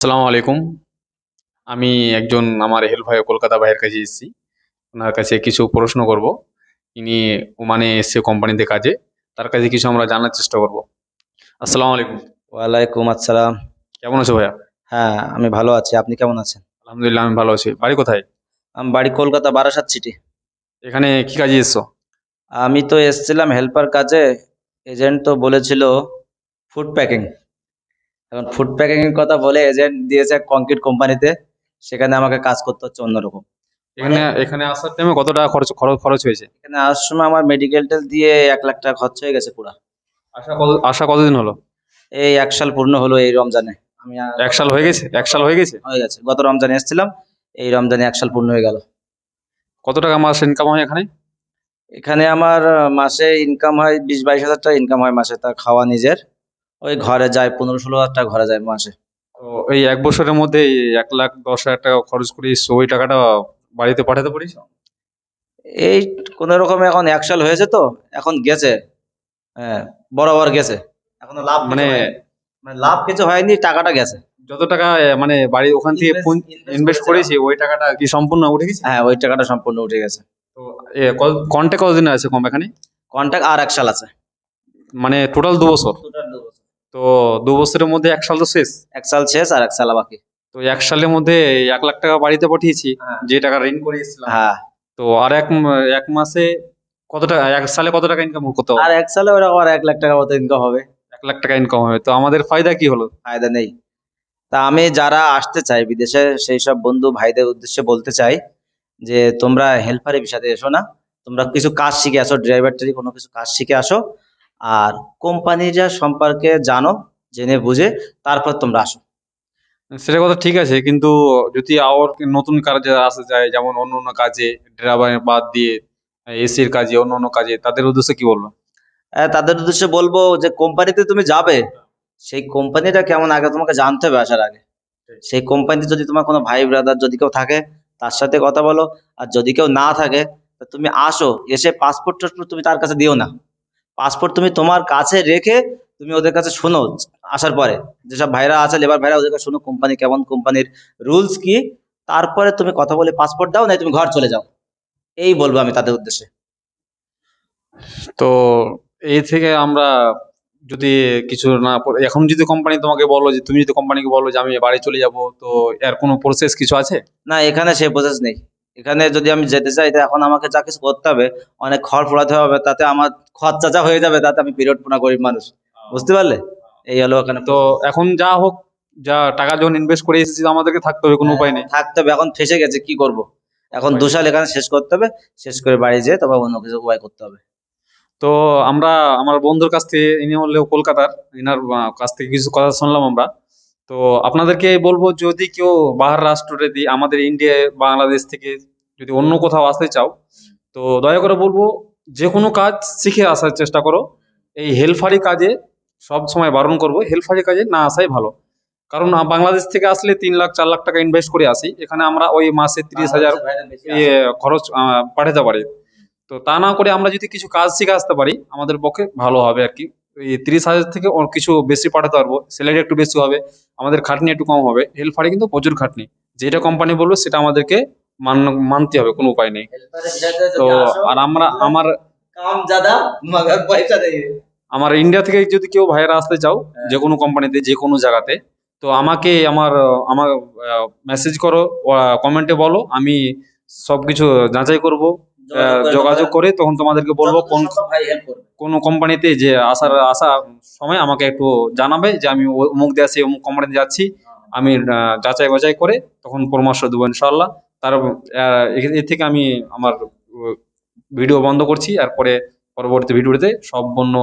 আসসালামু আলাইকুম। আমি একজন আমার হেল্প ভাই কলকাতা ভাইয়ের কাছে এসেছি। ওনার কাছে কিছু প্রশ্ন করব। ইনি ওমানে এসছে কোম্পানিতে কাজে। তার কাছে কিছু আমরা জানার চেষ্টা করব। আসসালামু আলাইকুম। ওয়ালাইকুম আসসালাম। কেমন আছো ভাইয়া? হ্যাঁ, আমি ভালো আছি। আপনি কেমন আছেন? আলহামদুলিল্লাহ আমি ভালো আছি। বাড়ি কোথায়? আমি বাড়ি কলকাতা, বারাসাত সিটি। এখানে কি কাজে এসছো? আমি তো এসেছিলাম হেল্পার কাজে। এজেন্ট তো বলেছিল ফুড প্যাকিং। এখন ফুড প্যাকিং এর কথা বলে এজেন্ট দিয়েছে কংক্রিট কোম্পানিতে। সেখানে আমাকে কাজ করতে হচ্ছে অন্যরকম। মানে এখানে এখানে আসার টাইমে কত টাকা খরচ হয়েছে? এখানে আসার সময় আমার মেডিকেল টেল দিয়ে 1 লাখ টাকা খরচ হয়ে গেছে পুরা। আসা কতদিন হলো? এই 1 সাল পূর্ণ হলো এই রমজানে। আমি এক গত সাল হয়ে রমজানে গেছে? এক সাল হয়ে গেছে? হয়ে গেছে। গত রমজানে এসেছিলাম। এই রমজানে 1 সাল পূর্ণ হয়ে গেল। কত টাকা মাস ইনকাম হয় এখানে? এখানে আমার মাসে ইনকাম হয় 20-22 হাজার টাকা ইনকাম হয় মাসে, তা খাওয়া নিজের। ওই ঘরে যায় 15-16 হাজার টাকা ঘরে যায় মাসে। তো এই এক বছরের মধ্যে এই 1,10,000 টাকা খরচ করে এসছো, ওই টাকাটা বাড়িতে পাঠাতে পারিস? এই কোন রকমে এখন 1 সাল হয়েছে তো এখন গেছে। হ্যাঁ, বরাবর গেছে। এখনো লাভ কিছু মানে হয়নি। মানে লাভ কিছু হয়নি, টাকাটা গেছে। যত টাকা মানে বাড়ি ওখান থেকে ইনভেস্ট ইনভেস্ট ইনভেস্ট করেছিলাম। করেছি ওই টাকাটা কি সম্পূর্ণ উঠে গেছে? হ্যাঁ, ওই টাকাটা সম্পূর্ণ উঠে গেছে। তো কন্ট্যাক্ট কতদিন আছে কম এখানে? কন্ট্রাক্ট আর 1 সাল আছে। মানে টোটাল 2 বছর। টোটাল 2 বছর। তো 2 বছরের মধ্যে 1 সাল তো শেষ। 1 সাল শেষ আর 1 সাল বাকি। তো 1 সালের মধ্যে 1 লাখ টাকা বাড়িতে পাঠিয়েছি, হ্যাঁ। যে টাকা ঋণ করে এসেছিলাম। হ্যাঁ, তো আর এক মাসে কত টাকা, 1 সালে কত টাকা ইনকাম করতে আর হবে? 1 সালে ওরকম আর 1 লাখ টাকা মতো ইনকাম হবে। 1 লাখ টাকা ইনকাম হবে, তো আমাদের ফায়দা কি হলো? ফায়দা নেই। তা আমি যারা আসতে চাই বিদেশে সেই সব বন্ধু ভাইদের উদ্দেশ্যে বলতে চাই যে তোমরা হেল্পারের বিষয়তে এসো না। তোমরা কিছু কাজ শিখে আসো, ড্রাইভার টারি কোনো কিছু কাজ শিখে আসো। আর কোম্পানির সম্পর্কে জানো, জেনে বুঝে তারপর তোমরা আসো। সেটা কথা ঠিক আছে, কিন্তু যদি আর নতুন কাজে আসা যায়, যেমন অন্য অন্য কাজে, ড্রাইভার বাদ দিয়ে এসির কাজে, অন্য অন্য কাজে, তাদের উদ্দেশ্যে কি বলবো? তাদের উদ্দেশ্যে বলবো যে কোম্পানিতে তুমি যাবে, সেই কোম্পানিটা কেমন আগে তোমাকে জানতে হবে আসার আগে। সেই কোম্পানিতে যদি তোমার কোনো ভাই ব্রাদার যদি কেউ থাকে তার সাথে কথা বলো। আর যদি কেউ না থাকে তা তুমি আসো, এসে পাসপোর্ট টাসপোর্ট তুমি তার কাছে দিও না। পাসপোর্ট তুমি তোমার কাছে রেখে তুমি ওদের কাছে শোনো। আসার পরে যেসব ভাইরা আছে লেবার ভাইরা ওদের কাছে শোনো কোম্পানি কেমন, কোম্পানির রুলস কি। তারপরে তুমি কথা বলে পাসপোর্ট দাও, নাই তুমি ঘর চলে যাও। এই বলবো আমি তাদের উদ্দেশ্যে। তো এই থেকে আমরা যদি কিছু না এখন যদি কোম্পানি তোমাকে বলো, যে তুমি যদি কোম্পানিকে বলো যে আমি বাড়ি চলে যাব, তো এর কোনো প্রসেস কিছু আছে? না, এখানে সেই প্রসেস নেই। এখানে যদি আমি যেতে চাই তা এখন আমাকে যা কিছু করতে হবে, অনেক খড় ফোড়াতে হবে, তাতে আমার খরচা যা হয়ে যাবে, তাতে আমি পিরিয়ড পোনা গরিব মানুষ। বুঝতে পারলে? এই হলো ওখানে তো process। এখন যা হোক, যা টাকা যখন ইনভেস্ট করে এসেছি আমাদেরকে থাকতে হবে, কোনো হ্যাঁ, উপায় এখন নেই। থাকতে হবে, এখন ফেসে গেছে কি করব। এখন উপায় নেই। 2 সাল এখানে শেষ করতে হবে। শেষ করে বাড়ি যেয়ে তবে অন্য কিছু উপায় করতে হবে। তো আমরা আমার বন্ধুর কাছ থেকে, ইনি হলেও কলকাতার, ইনার কাছ থেকে কিছু কথা শুনলাম আমরা। তো আপনাদেরকে বলবো, যদি কেউ বাহার রাষ্ট্রে দিয়ে আমাদের ইন্ডিয়ায় বাংলাদেশ থেকে যদি অন্য কোথাও আসতে চাও, তো দয়া করে বলবো যে কোনো কাজ শিখে আসার চেষ্টা করো। এই হেলফারি কাজে সব সময় বারণ করবো, হেলফারি কাজে না আসাই ভালো। কারণ বাংলাদেশ থেকে আসলে 3 লাখ 4 লাখ টাকা ইনভেস্ট করে আসি, এখানে আমরা ওই মাসে 30,000 বাংলাদেশের বাইরে বেশি ইয়ে আসে। খরচ পাঠাতে পারি। তো তা না করে আমরা যদি কিছু কাজ শিখে আসতে পারি আমাদের পক্ষে ভালো হবে আর কি। এই 30,000 থেকে কিছু বেশি পাঠাতে পারবো, স্যালারি একটু বেশি হবে, আমাদের খাটনি একটু কম হবে। হেলফারে কিন্তু প্রচুর খাটনি, যেটা কোম্পানি বলবে সেটা আমাদেরকে মানতে হবে, কোনো উপায় নেই। হেল্পারের বিষয়তে তো যদি আসো, আর আমরা কিন্তু আমার কাম জাদা মগর পয়সা নেই। আমার ইন্ডিয়া থেকে যদি কেউ ভাইয়েরা আসতে চাও, হ্যাঁ, যে কোনো কোম্পানিতে যে কোনো জায়গাতে, তো আমাকে আমার মেসেজ করো, কমেন্টে বলো, আমি সবকিছু যাচাই করব, যোগাযোগ করে নেবো। যোগাযোগ করে তখন তোমাদেরকে বলবো যতদূর সম্ভব ভাই হেল্প করবে। কোন কোম্পানিতে যে আসা সময় আমাকে একটু জানাবে, যে আমি অমুক দেশে অমুক কোম্পানিতে যাচ্ছি। আমি যাচাই বাছাই করে তখন পরামর্শ দেবো ইনশাল্লাহ। তার এ থেকে আমি আমার ভিডিও বন্ধ করছি, আর পরে পরবর্তী ভিডিওতে সব বন্য